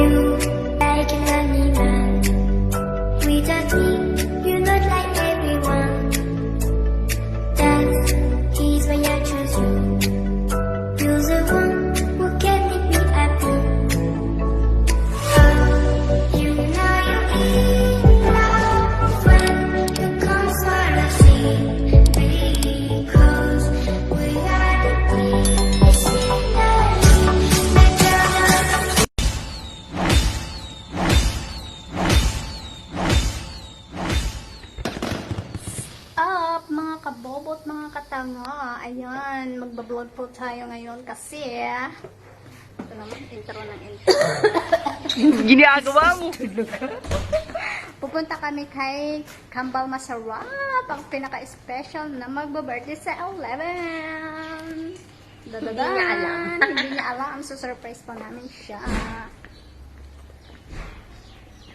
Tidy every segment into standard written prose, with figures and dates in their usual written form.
You like an animal. Without me, you're not like everyone. That is why I choose you. You're the one who can make me happy. Oh, you know you're in love when you come sort of see. Because we are the pieces that up, mga kabobot, mga katanga. Ayan, magbablog po tayo ngayon kasi ito naman, intro ng intro. Ginagawa mo. Pupunta kami kay Kambal Masarap, ang pinaka-special na magba-birthday sa 11. Hindi niya alam. Hindi niya alam. Surprise pa namin siya.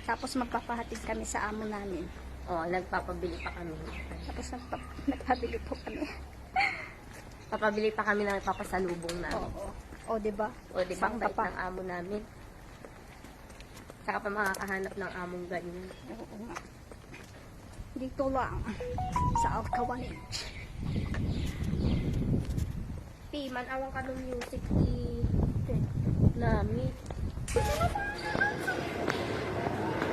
Tapos magpapahatid kami sa amo namin. Oh, nagpapabili pa kami. Tapos nagpabili po kami. Papabili pa kami ng papasalubong namin. Oo. O, diba? O, di ba? Ang Saan ka bait pa? ng amo namin. Saka pa makakahanap ng among ganyan. Oo nga. Dito lang. Sa Alcawanich. Man, awang ka ng music namin.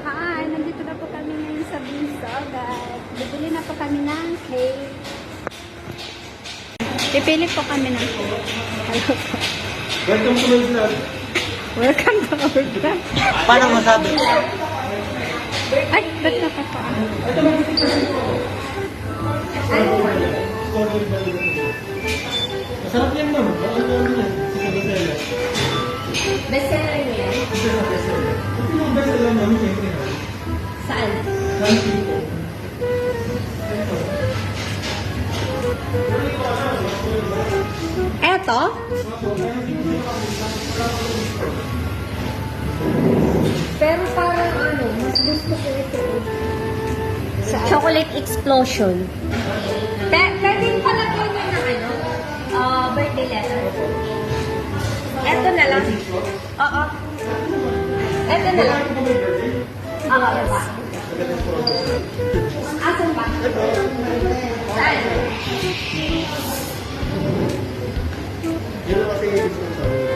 Hi! Nandito na po kami ngayon sa Binsagat. Bibili na po kami ng cake. Pipili po kami ng cake. Hello po. Welcome to my vlog. Welcome to our vlog. Paano masabi? Ay, ba't nakapaan? Masarap yan, ma'am. Ano yan? Sige, Bestseller niyo yan? bestseller. Ito yung bestseller namin, siyempre. Saan? Saan dito? Eto? Pero parang ano, mas gusto ko ito. Chocolate Explosion. Pwede pala ko niya ng birthday letter. Ito na lang. Oo. Ito na lang. Oo, ba? Asan ba? Saan? Yun kasi yung gusto ko sa amin.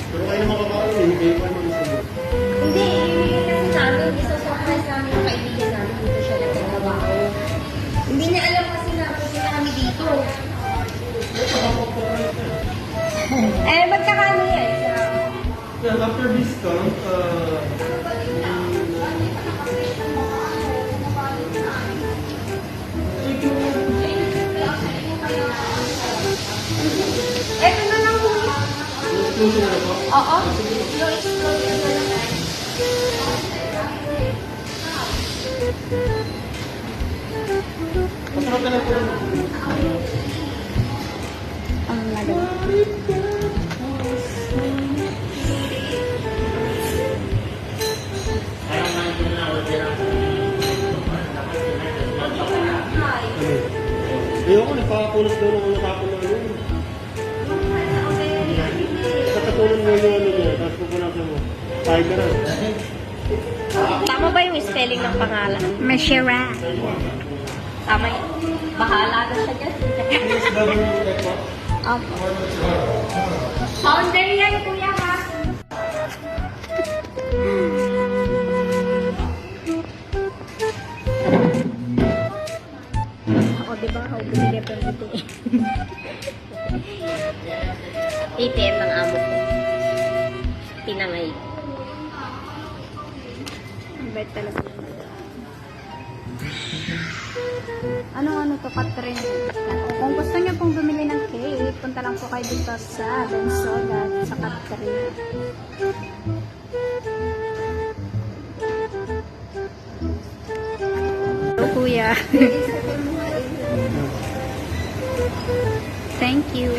Pero kayo naman kakain, eh. Kayo pa naman gusto mo. Hindi, ibigay kasi namin. Isa-surprise namin yung kaibigan namin. Dito siya nagtatrabaho. Hindi niya alam kasi na pupunta kami dito. Magkakano yan? Well, after discount, Ito na lang po. exclusion na po. Oo. Yung explosion na lang. Masarap ka na po. Ang nagawa. Ayoko, nagpapapulot daw ng natapon na ano. Tatapunan mo yung ano niya, tapos pupunasan mo. Kahit ka na. Tama ba yung spelling ng pangalan? Mashira. Tama yun. Bahala na siya dyan. SWF po. Founder yan, kuya ha. O, diba? O, binigay pa rin ito. ATM ng amo ko. Pinangay. Ang bait talaga. Ano to, Catherine? Kung gusto niyo pong bumili ng cake, punta lang po kayo dito sa Bensogat sa Catherine. Hello, kuya. Thank you.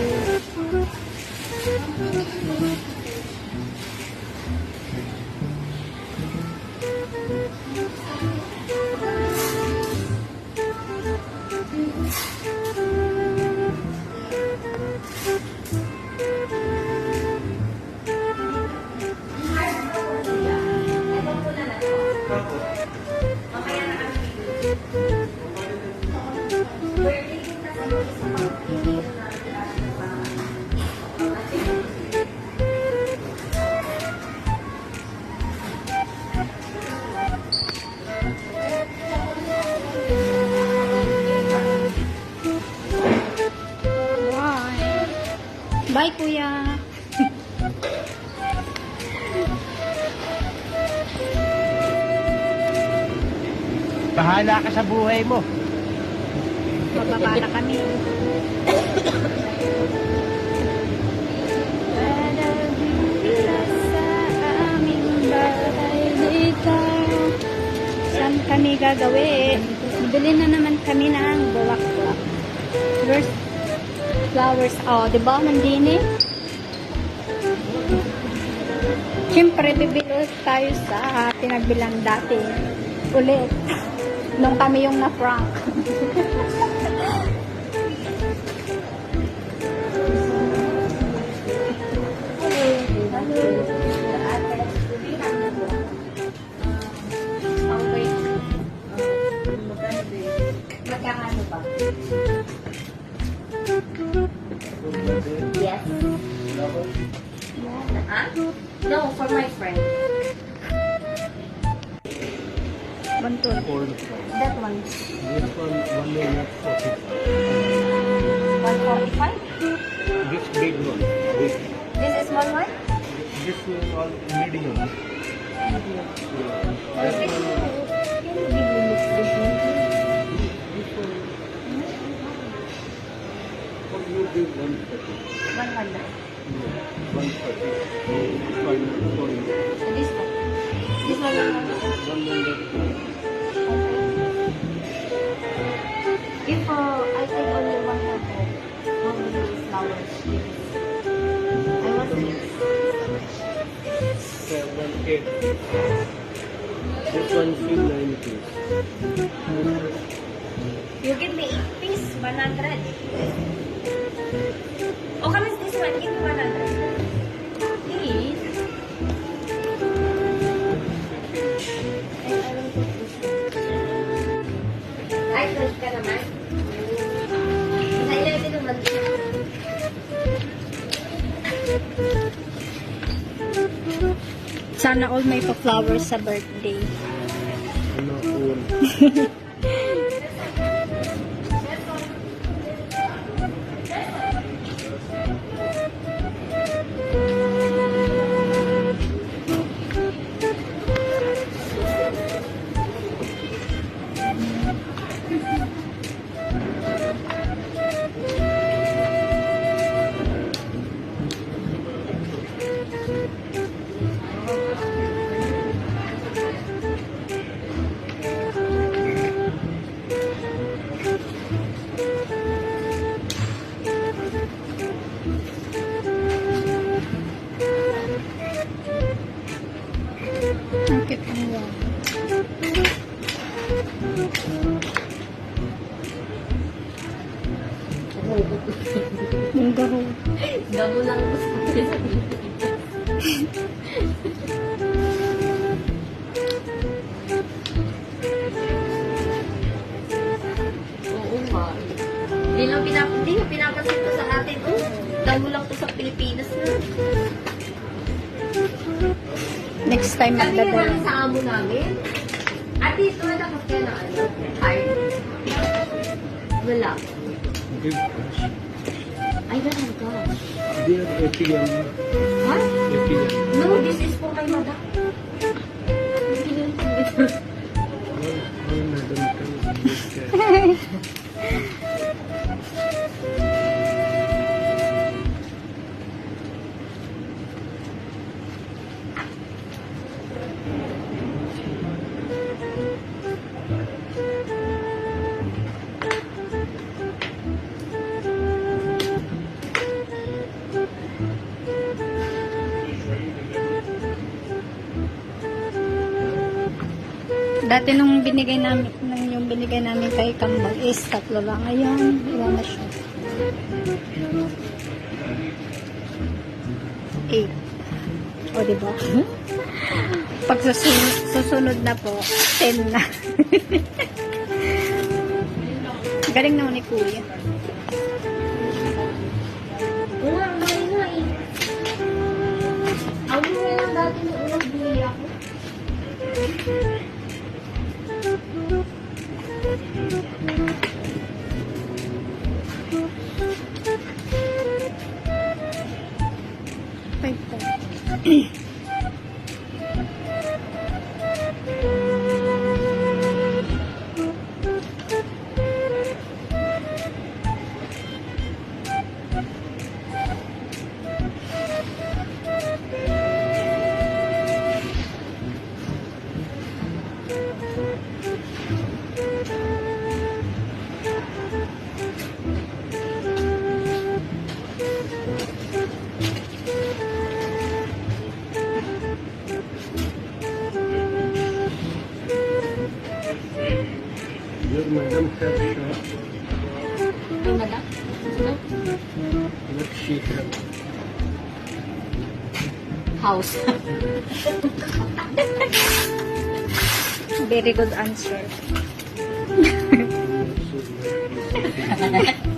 Bye, kuya. Bahala ka sa buhay mo. Bababa na kami. Sa aming bahay dito. Saan kami gagawin? Bili na naman kami ng bulaklak. Where's flowers? Oh, di ba? Nandini? Siyempre, bibili tayo sa pinagbilang dati. Ulit. Nung kami yung na-prank. Magkakano ba? Yes. Ha? No, for my friend. One, two. That one. This one, 1 minute 45. 145? This big one. Big. This is small one? This one all medium. Or this one? Can you give me mix this one? What you give 130? 100. 130. Fine. This one? This one 100. 100. If I take only 100, how many flowers? I want 7, 8. This one feel 90. You give me 8 piece, 100. Oh, come this one, give me 100. Please. Ay, 12 ka naman. Sa 11 naman. Sana all may pa-flowers sa birthday. Ano, all. Ang cute ang yan. Yung garo. Gabo lang gusto ko. Oo nga. Hindi mo pinapansin ko sa atin. Oh, gabo lang to sa Pilipinas na. Next time Sabi nga magdadala. namin sa amo namin. At dito, nakap ka na ano? Card. Wala. Give cash. Ay, ganun ka. They are ATM. Ha? ATM. No, this is for kay madam. All madam can give cash. Dati nung yung binigay namin kay Kambal is 3 lang. Ayan, ilan na siya. 8. O, diba? Pag susunod na po, 10 na. Galing naman ni Kuya. Oo nga, mahal nga eh. Ang mga lang dati nung unang bumili ako. Your madam has shop. Yung madam? Sino? What she have? House. Very good answer.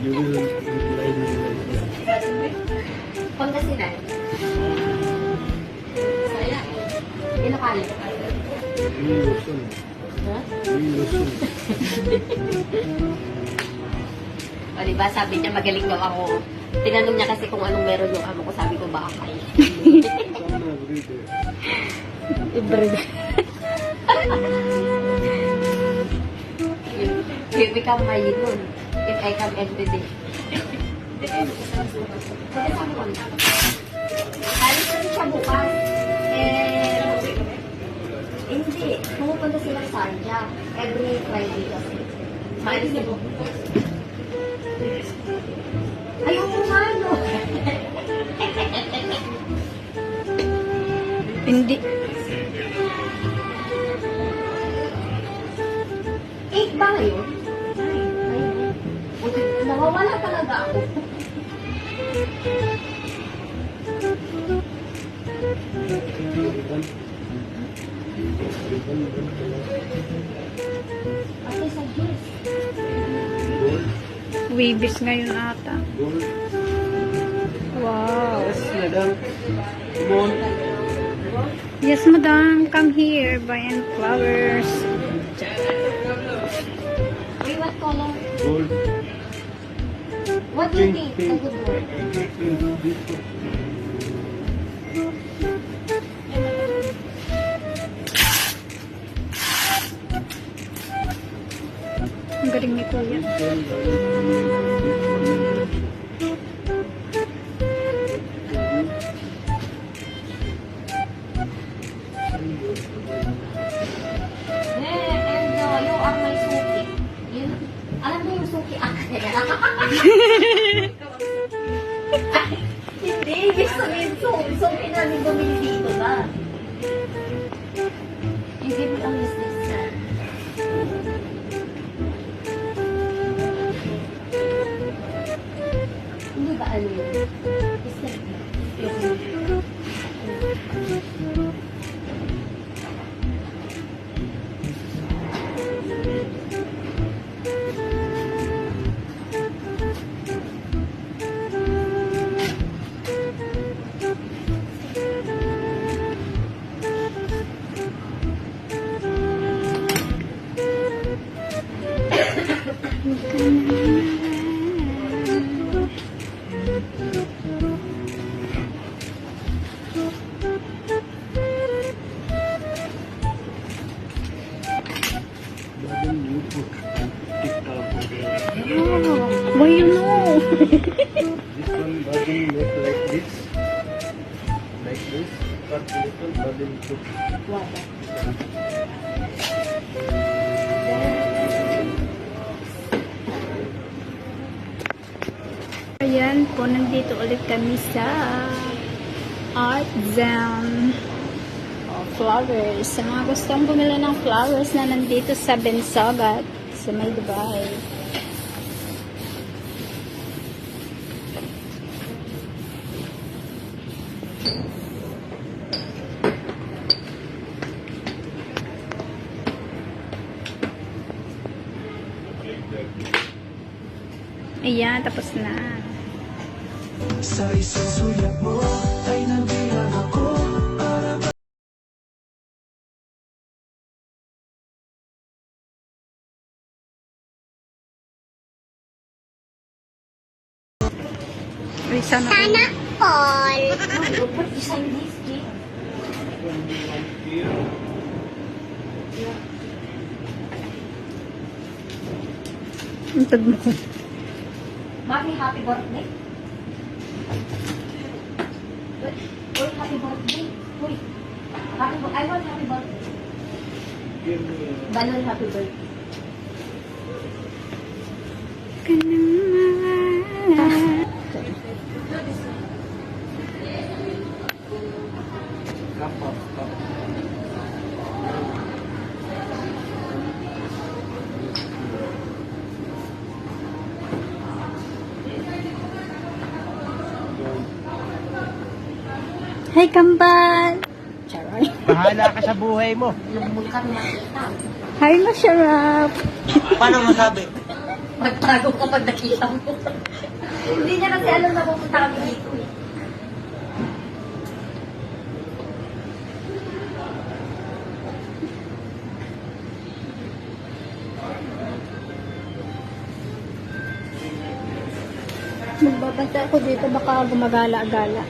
You will reply me like that. Pangasinan. Saya. Ilocano. We listen. Ha? We listen. O diba, sabi niya magaling daw ako. Tinanong niya kasi kung anong meron yung amo ko. Sabi ko, bakay. Come every day. You become my yun. If I come every day. Alis na siya bukas. Hindi. Pumupunta sila sa Sarja. Every Friday kasi. Maalis na po. Ayaw mo nga, no? Hindi. 8 ba ngayon? Ay, nawawala talaga ako. Ate, sa Diyos. Gold. Wibis ngayon ata. Gold. Wow. Yes, madam. Come on. Yes, madam. Come here. Buy and flowers. Wait, what color? Gold. What do you think? A good word. Ang galing ni Kuya. And you are my suki. Yun, alam mo yung suki ate. Hindi, ibig sabihin suki. Suki namin bumili dito ba? You give me a list this time. Hindi ba ano yun? Is that yung... Madam, you put TikTok. Oh, why you know? This one madam make like this. Like this. Cut little madam put. Ayan po, nandito ulit kami sa Art Zone. Oh, flowers. Sa mga gustong bumili ng flowers na nandito sa Bensagat, sa may Dubai. Ayan, tapos na. Sa isang sulyap mo ay nabilang ako para Uy, sana Sana all. What design this cake? from here. Untod mo. Mami, happy birthday. Uy, happy birthday. Uy, I want happy birthday. Give me Balloon happy birthday. a cup of cup. Hey, kambal! Charay. Bahala ka sa buhay mo. Nagmul kami nakita. Hi, masarap! Paano masabi? Magtago ka pag nakita mo. Hindi niya kasi alam na pupunta kami dito. eh. Magbabanta ako dito, baka gumagala-gala.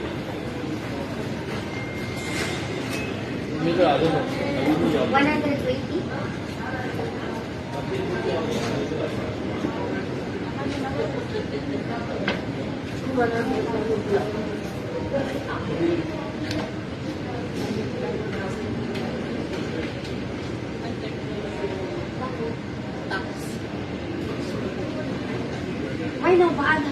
Maybe I don't know. 120? Ay, no, baka na.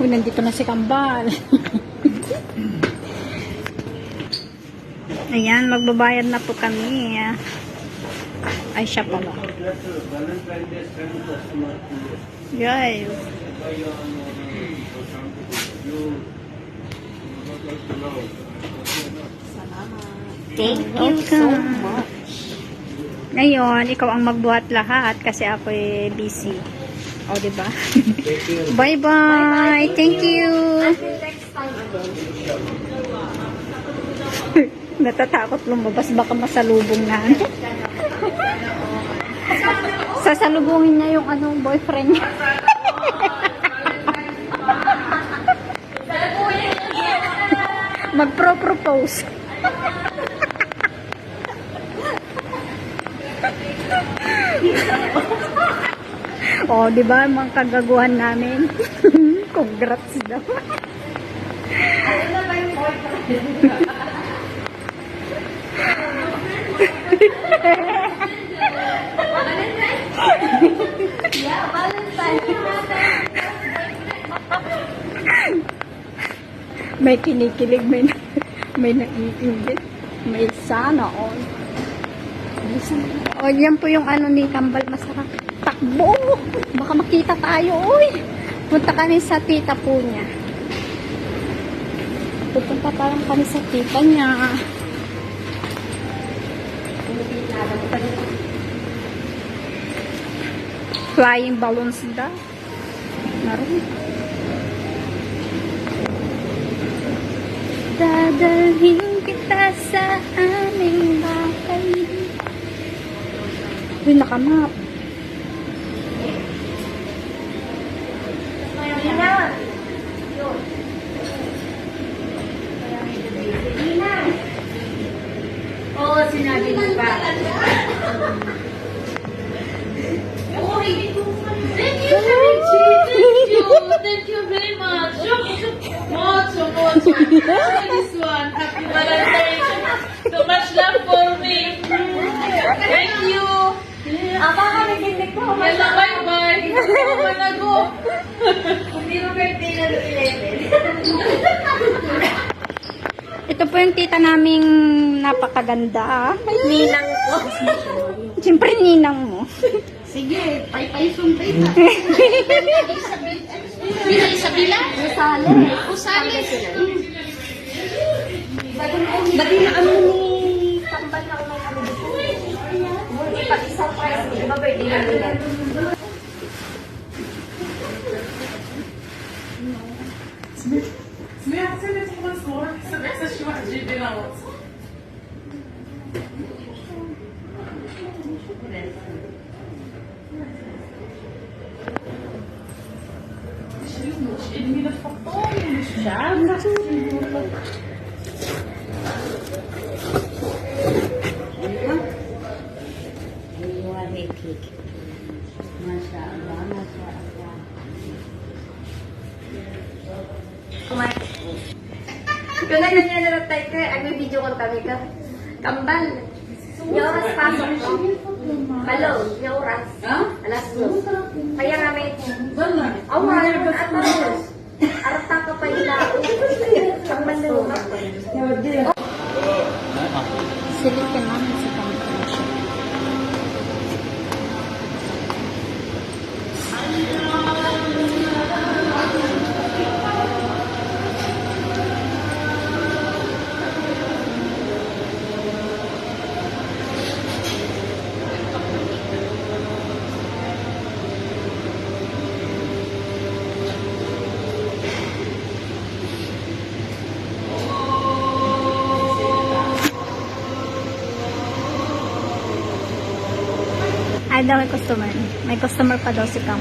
Uy, nandito na si kambal. Ayan, magbabayad na po kami. Ay, siya pala. Valentine's Day send customer to you. Guys. Buy your for something. You not like to know. Thank you so much. Ngayon, ikaw ang magbuhat lahat kasi ako busy. O, diba? Take care. Bye-bye. Thank you. Until next time again. Natatakot lumabas. Baka masalubong na. Sasalubungin niya yung anong boyfriend niya. Magpro-propose. Oh, di ba mga kagaguhan namin? Congrats daw. Ano na ba yung boyfriend? Yeah, Valentine. May kinikilig, may naiingit, may sana all. O, yan po yung ano ni Kambal, masarap. Takbo! Baka makita tayo, uy! Punta kami sa tita po niya. Pupunta parang kami sa tita niya. Flying balloons daw. Naroon. Dadalhin kita sa aming bahay. Uy, nakamap. Nina! Yun. Nina! Oo, sinabi mo ba? Thank you, Richie. Thank you. Thank you very much. Mucho, mucho. This one. Happy Valentine's. So much love for me. Thank you. Aba kami dinig ko. Hello, bye-bye. Ako na go. Hindi mo birthday na 11. Ito po yung tita naming napakaganda. Ninang ko. Siyempre, ninang mo. Sige, pay-sumpay na. Isabela? Usale. Usale. Ba't na ano ni Kambal na umay kami dito? Hindi pa surprise ni iba birthday na nila. Merci, c'est trop soir. C'est vrai que ça chouette. J'ai bien la honte. Kung na nangyayarap tayo ka, ay may video call kami ka. Kambal. Yung oras pasok ko. Hello, yung oras. Alas 2. Kaya kami. Awan, atas. Arta ka pa ilao. Kambal na lumang. Silipin namin sa kamera siya. Ay daw may customer. May customer pa daw si Cam.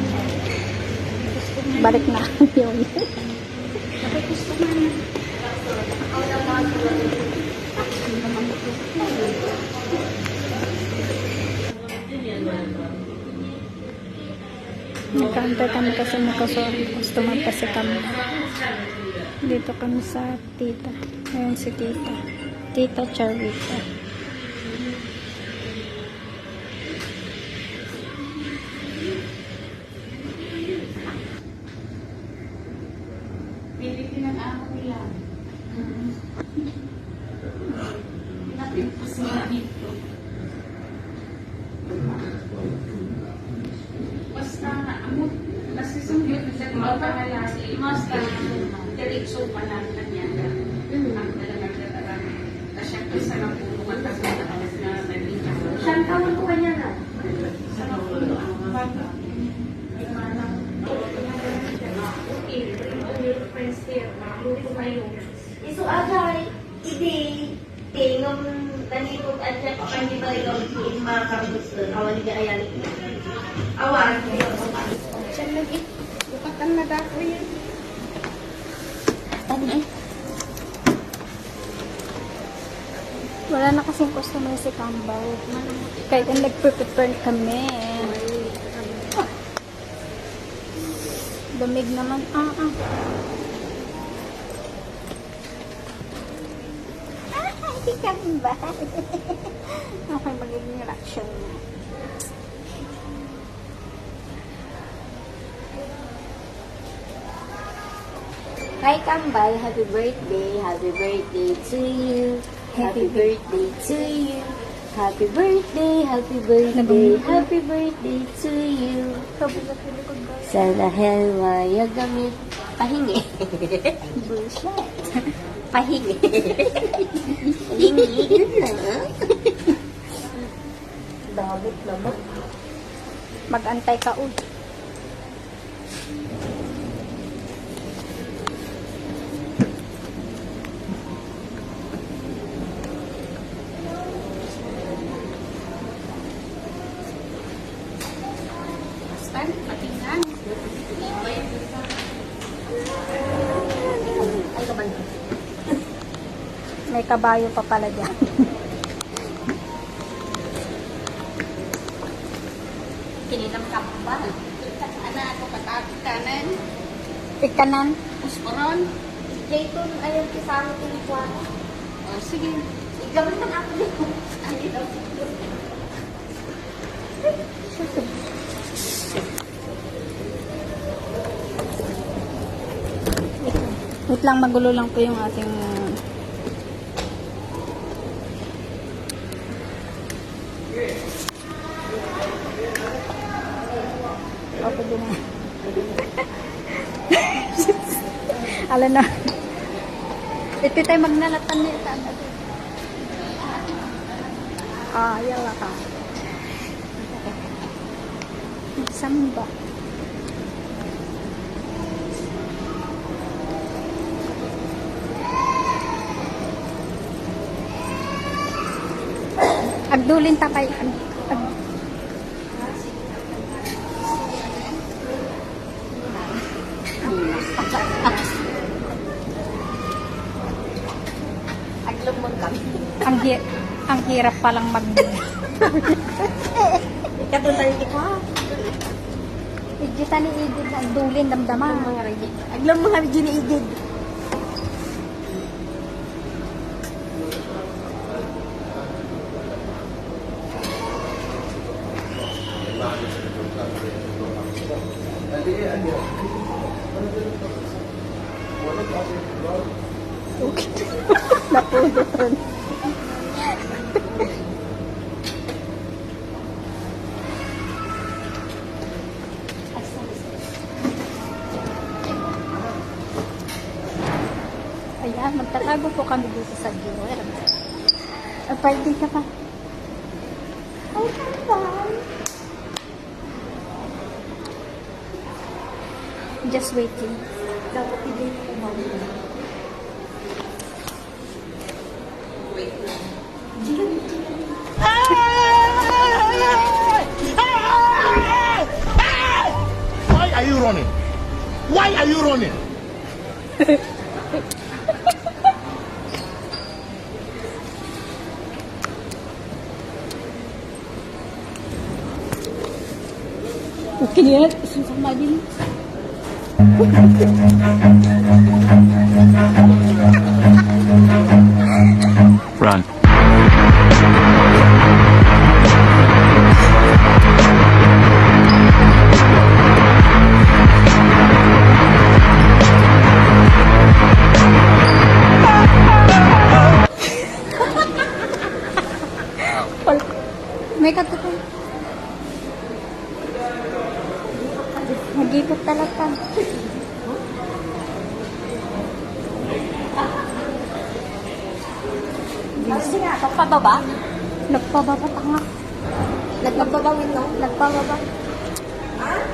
Balik na. Yun. May customer na. Nagkantay kami kasi customer pa si Cam. Dito kami sa tita. Ayun si tita. Tita Charita. Siyang tawag ko kanya na. Isu agay, hindi tingom nanipot at siya pa hindi ba ikaw makakabot awan ni ayali. Awan. Siya lagi. Bukatan na dako yan. Wala na kasing customer si Kambal. Kaya nag-prepare kami. Damig naman. Si Kambal. Okay, magiging reaction niya. Hi Kambal, happy birthday to you. Happy birthday to you. Happy birthday to you. Sana helwa yagamit. Pahingi. Bullshit. Pahingi. Pahingi. Dagat naman. Mag-antay ka ulit. May kabayo pa pala dyan. Kininam Kambal. Ana ako kanan. Ikanan. Pusporon. Jayton ayaw kisama ko ng kuwano. Oh, sige. Igaman man ako dito. Ano daw siguro. Wait lang, magulo lang po yung ating okay din na. Alam na. Ito tayo magnalatan na ito. Yala ka. Samba. Agdulin tapay. Aglog mo kami. Ang hirap palang mag... Katong tayo ko. Igita ni Igid ang dulin damdaman. Mga regi. Aglog mo kami dyan igid. Napudon. Ayan, magtatago po kami dito sa viewer. Pwede ka pa. Ay, kambal. Just waiting. Dapat i-date ko mami. Why are you running? Why are you running? Okay na yan. Susama din. Run. May katukoy. Nag-ikot talaga. Kasi nga, pagpababa. Nagpababa tanga. Nagpababawin no? Nagpababa.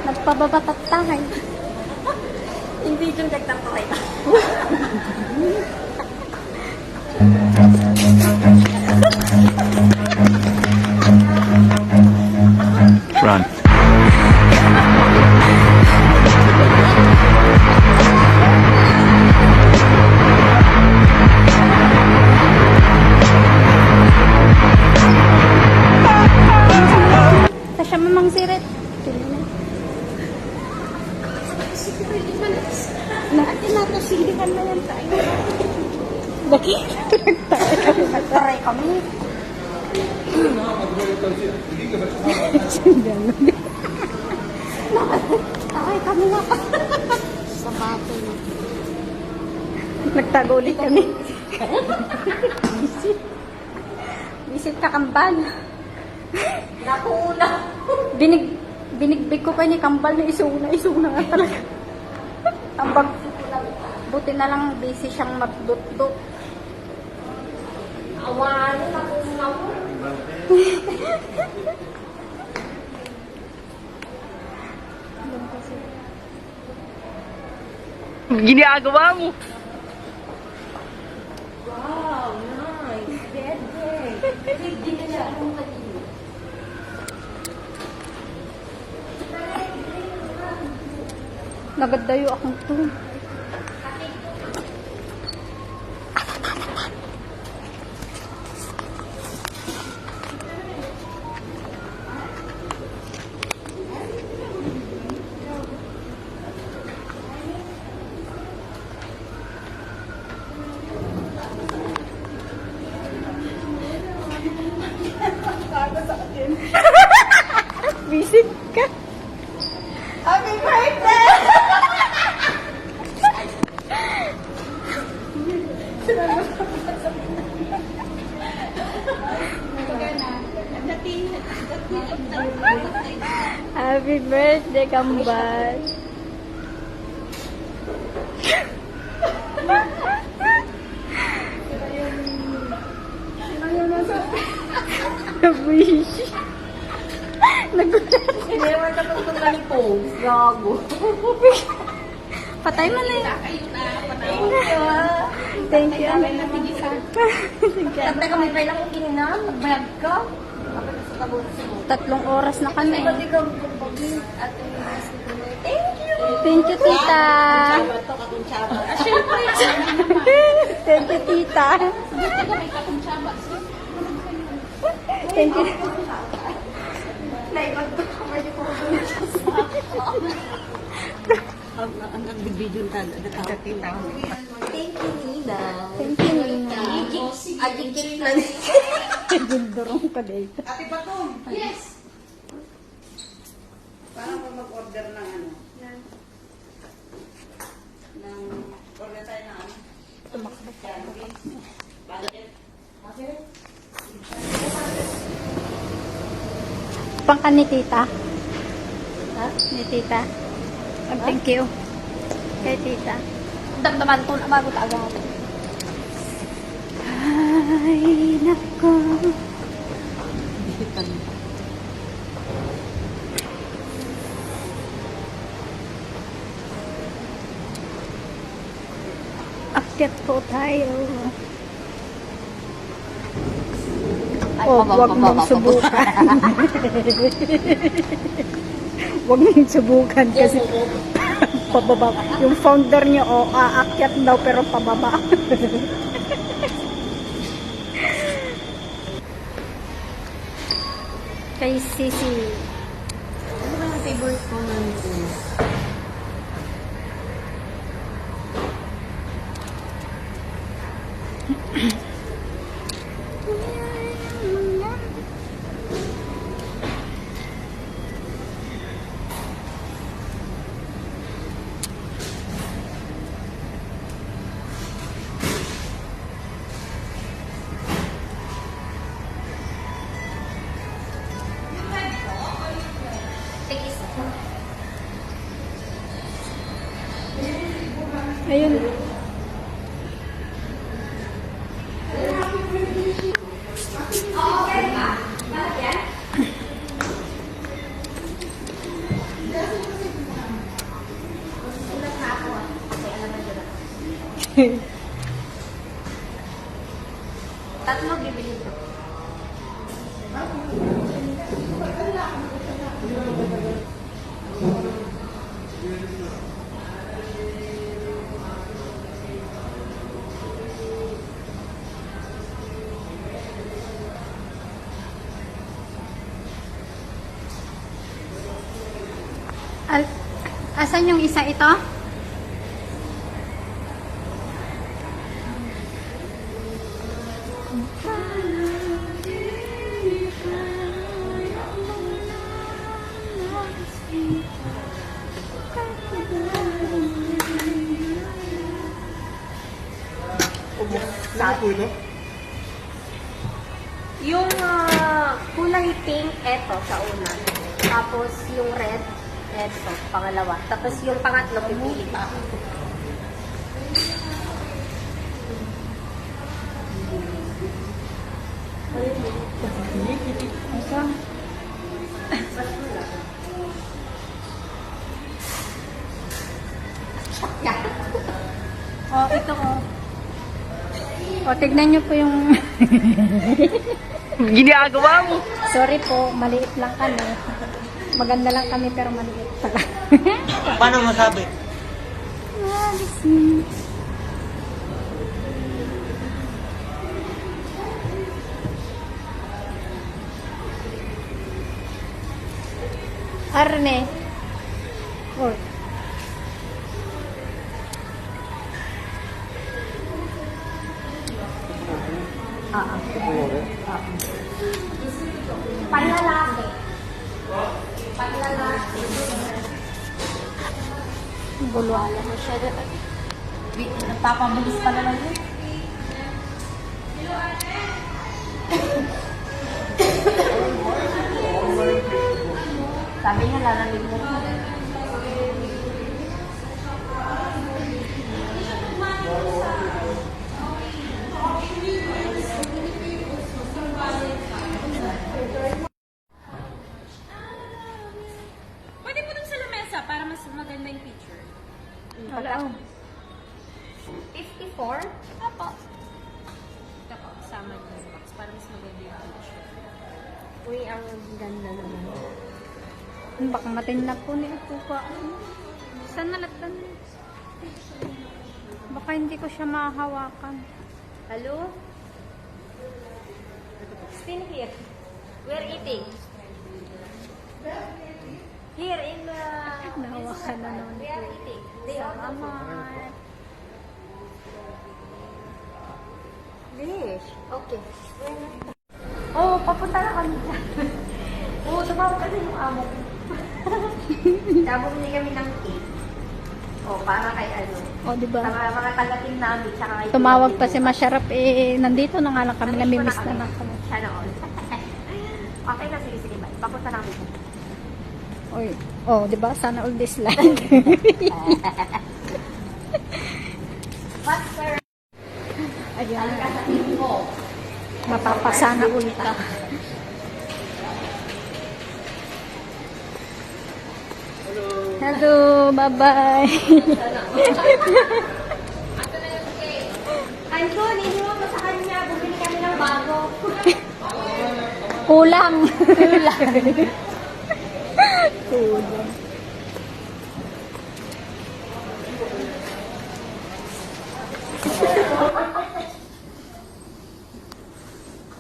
Nagpababa tatahay. Hindi yung nagtataray na. Run. Tasya mamang sirit. Ate na to, silihan na yan tayo. Bakit? Nagtaray kami. Taray kami nga pa. Sa bato. Nagtago ulit kami. Visit ka kambal. Nakuuna. Binigbig ko kayo ni kambal na isuna nga talaga. Ang buti na lang busy siyang magdut-dut. Awanin ako mo. Ginagawa mo. Wow, nice. Bebe. Hindi na siya akong kanino. Nagadayo akong to. Visit ka. Happy birthday! Happy birthday, kambal. Nabuish. Nagulat. Inewan ka pang tunggali po. Gago. Patay mo na yun. Thank you. Thank you. Tanda kami pa lang kung gininam. Bayag ka. 3 oras na kami. Pati ka pag at thank you. Thank you, tita. Thank you, tita. Thank you. Thank you, Nina. Thank you, Nina. Agigit na. Gindorong ka dito. Yes. Parang kung mag-order ng ano? Ng order tayo ng ano? Pang ka ni tita? Ha? Ni tita? Thank you. Kay tita. Damdaman ko na bago taagaw. Ay, nako. Akyat po tayo. Wag mong subukan. Wag mong subukan kasi pababa. Yung founder niyo, aakyat daw pero pababa. Kay Sisi. Ano ba yung favorite ko ng Ayun. Tatlo bibili ko. Asan yung isa ito? Yung kulay pink, eto sa una. Tapos yung red, eto, pangalawa. Tapos yung pangatlo, pipili pa ako. Asan? Oh, ito oh. O, tignan nyo po yung... Ginagawa mo! Sorry po, maliit lang kami. Maganda lang kami pero maliit pala. Paano masabi? Arne. Oh. Panlalaki. Panlalaki. Bulwala. Nagpapabilis pa naman yun. Sabi niya, lalalig mo. Pwede po dun sa lamesa para mas maganda yung picture. Wala. 54? Apo. Ito po, sama yung box para mas maganda yung picture. Uy, ang ganda naman. Baka matin na po ni Upo pa. Saan nalagtan? Baka hindi ko siya mahahawakan. Hello? Still here. We're eating. Here in the... Nahawakan na naman. We are eating. They are Salamat. Lish. Okay. Oh, papunta na kami dyan. Oo, tumawag kasi yung amo ko. Kaya bumili kami ng cake. Oh, para kay ano. O, diba? Sa mga tagating namin, tsaka kay Tumawag pa si Masharap eh. Nandito na nga lang kami. Namimiss na lang kami. Sana all. Okay na, sige, sige. Bye. Papunta namin. Oy. Oh, diba? Sana all this land. What's sir? Ayan. Ano ka sa info? Mapapasana ulit ako. Hello, bye-bye. Anton, iniwan mo sa kanya. Bumili kami ng bago. Kulang. Kulang.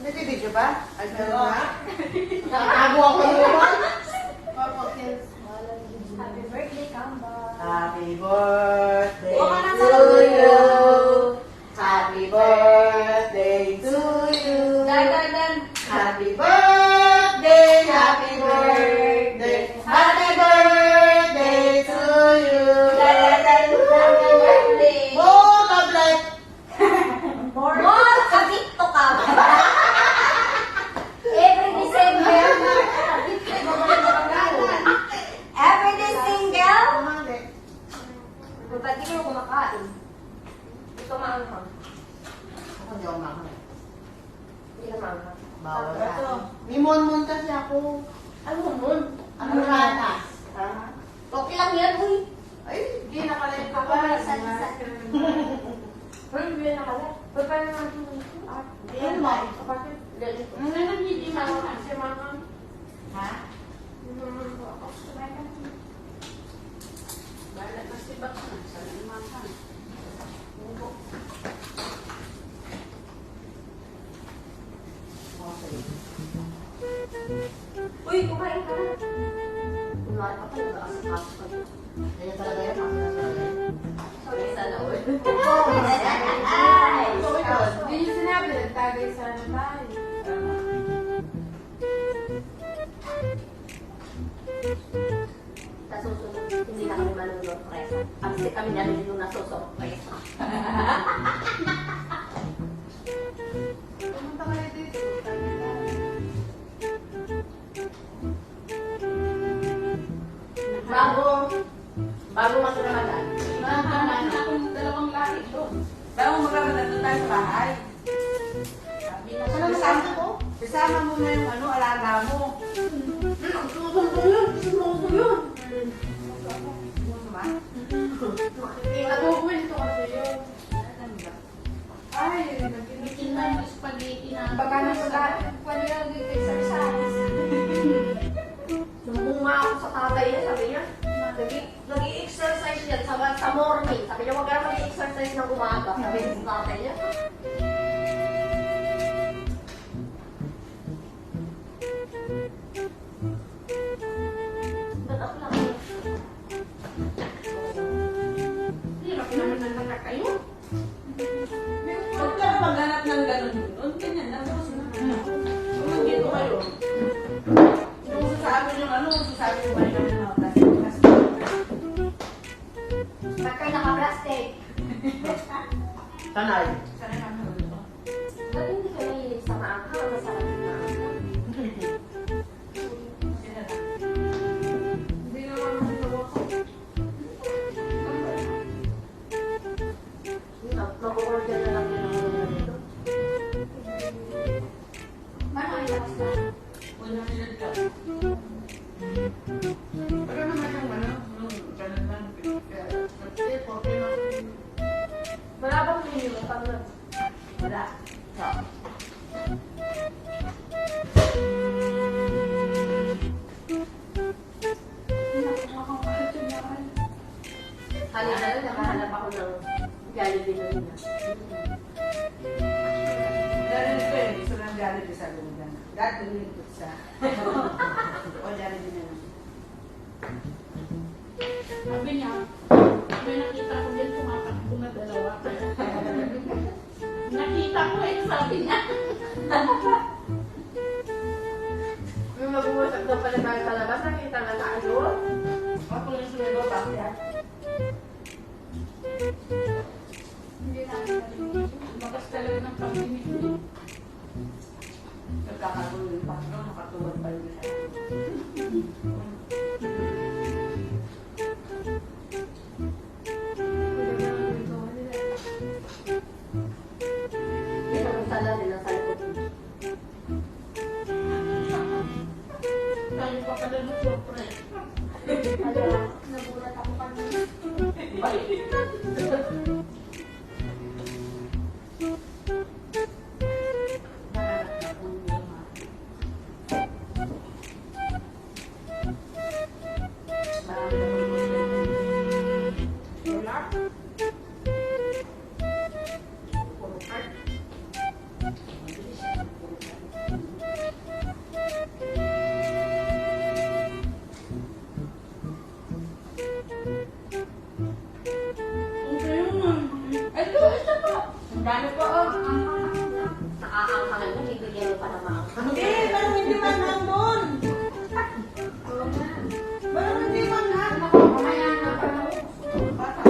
Nag-video ba? Ay, meron na? Nakago ako naman. Happy birthday, Kamba. Happy birthday Baka na to you. Happy birthday to you. Dan. Happy birthday, happy birthday, happy birthday to you. Happy birthday. Oh, tablet. More kabito ka. Every December. Every December. Ba't hindi mo kumakain? Hindi ka maanghang. Ako di ako makakaya. Hindi ka maanghang. Bawal ka. May mon kasi ako. Ano nun? Ano ranas? Ha? Okay lang yan, uy. Ay, di nakalain ka Ako pa. may isa-isa. Uy, hindi na kala. Uy, paano natin ito? Ayun mo. Bakit? Galing ko. Hindi maanghang si Manghang. Ha? Bahala na si Bakang. Sana yung Manghang. Uy, kumain ka na. Kunwari ka pa, nag-aasikaso ka. Kaya talaga yan. Ako na talaga yan. Sorry, sana uy. Ay! Hindi niyo sinabi, nagtagay sana tayo. Sa susunod, hindi na kami manunod presa. Kasi kami na rin yung nasusunod presa. Pumunta kayo dito. Bago mag-Ramadan. Nakahanan akong dalawang lahi doon. Bago mag-Ramadan doon tayo sa bahay. Ano masama ko? Isama mo na yung ano, alaga mo. Susunod ko yun. Susunod ko yun. Nakukwento kasi yun. Ay, nagkinikin na yung spaghetti na. Baka na sa lahat. Pwede na dito exercise. Sumbong nga ako sa tatay niya. Sabi niya, nag-i-exercise yan sa morning. Sabi niya, wag ka na mag-i-exercise ng umaga. Sabi niya sa tatay niya. Ba't ako lang? Hirap naman na lang kayo. Huwag ka na maghanap ng ganun yun. Ganyan lang. Kung nandito kayo, yung sa amin yung ano, sa amin yung balik namin ng plastic. Ba't kayo naka-plastic? Sanay. Ba't hindi kayo nahilig sa maanghang? Masarap yung maanghang. Hindi naman magawa ko. Mag-order na lang yun ng mga dito. Paano ay lakas na? Wala nila dito. Pero naman yung ano, yung ganun lang. Kaya, okay lang. Wala bang menu? Wala. Jollibee na rin. Narinig ko yun, gusto ng Jollibee sa lugan. Dati rin ko sa... O Jollibee na lang. Sabi niya, may nakita ko din tumatakbo na dalawa. Nakita ko eh, sabi niya. May mag-uusap daw pala tayo sa labas, nakita na tayo. Ako yung sumigaw pa siya. Bakas talaga ng pag-init niya. Nagkakagulo yung pato, nakatuwad pa yung isa. Yan ang sala nila sa likod. Tayo pa pala ng surprise. Kaya, nagulat ako kanina. Ito, isa pa. Ang dami po, oh. Nakakanghangan mo, bibigyan mo pa ng mga Hindi, parang hindi man nandun. Parang hindi man nandun. Kaya na pala. Bata.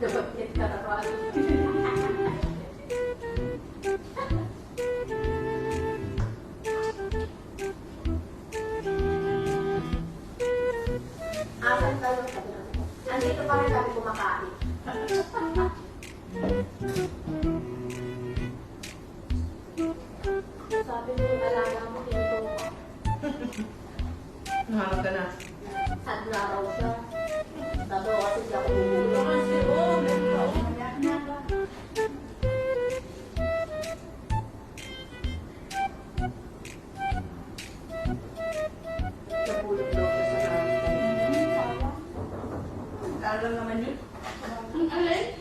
Dapat ka tatawa. Asan tayo? Sabi natin. Andito pa rin kami kumakain. Sabi mo yung alaga mo, kinuto ka. Nahanap ka na. Sad na raw siya. Sabi ko kasi di ako bumulong. Kasi, oh, meron ka, oh. Nabulog daw siya sa namin. Lalo lang naman yun. Ang alay.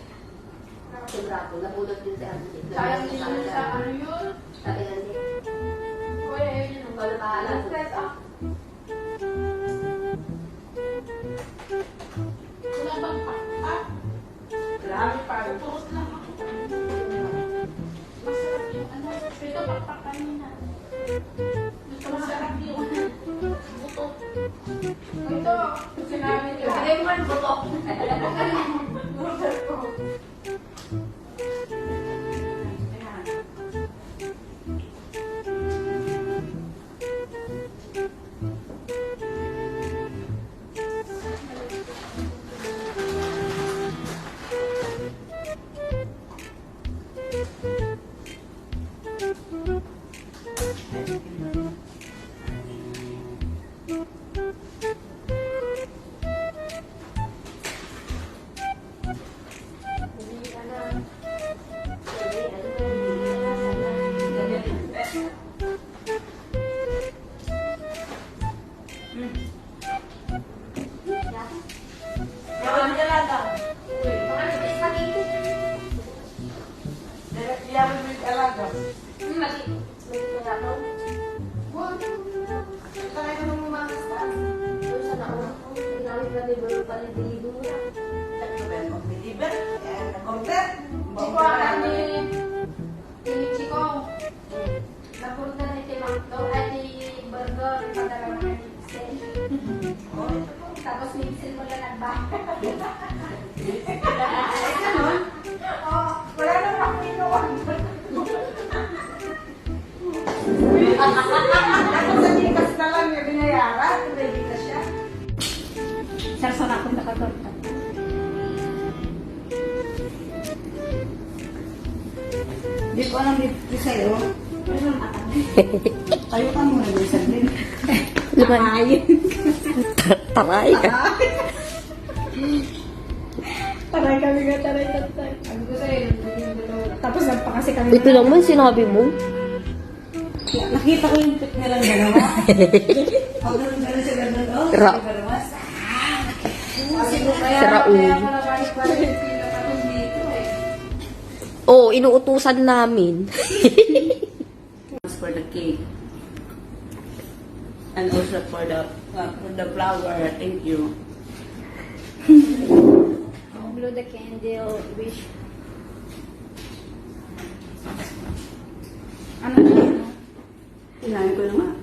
Sigurado, nabulog din si Andy. Sayang din yun sa ano yun. Sabi nga niya, Kuya, yun yun. ikaw na bahala. Wala bang pakpak? Grabe pa. Puros lang ako. Masarap yung ano. Ito pakpak kanina. Gusto masarap yung buto. Ito, sinabi niyo. Sabi mo ang buto. Yawan niya lang daw. Yawan mo yung alaga. Talaga nung umakas ka. Deliver, nag-order. Hindi ko alam ni Chiko. Napunta na si Makto at si Burger. Padala na ni Pixel. Tapos ni Pixel mo lang nagbaka. Wala naman ako inuwan. Ako sa Gcash na lang yung binayaran. Ready na siya. Sarsan akong nakatorta. Hindi ko alam dito sa'yo. Tayo ka muna yung saglit. Lumayan. Taray ka. Taray kami nga, taray. Sabi ko sa'yo, yung dalawa. Tapos nagpa kasi kami. Ito naman, sinabi mo. Nakita ko yung pic nilang dalawa. Pag gano'n sila doon, oh, Ra- sila dalawa. Kaya Si Raul. pala balik-balik sila pa rin dito eh. Oo, inuutusan namin. For the cake. And also for the flower. Thank you. Blow the candle, wish. Ano? Sinabi ko naman.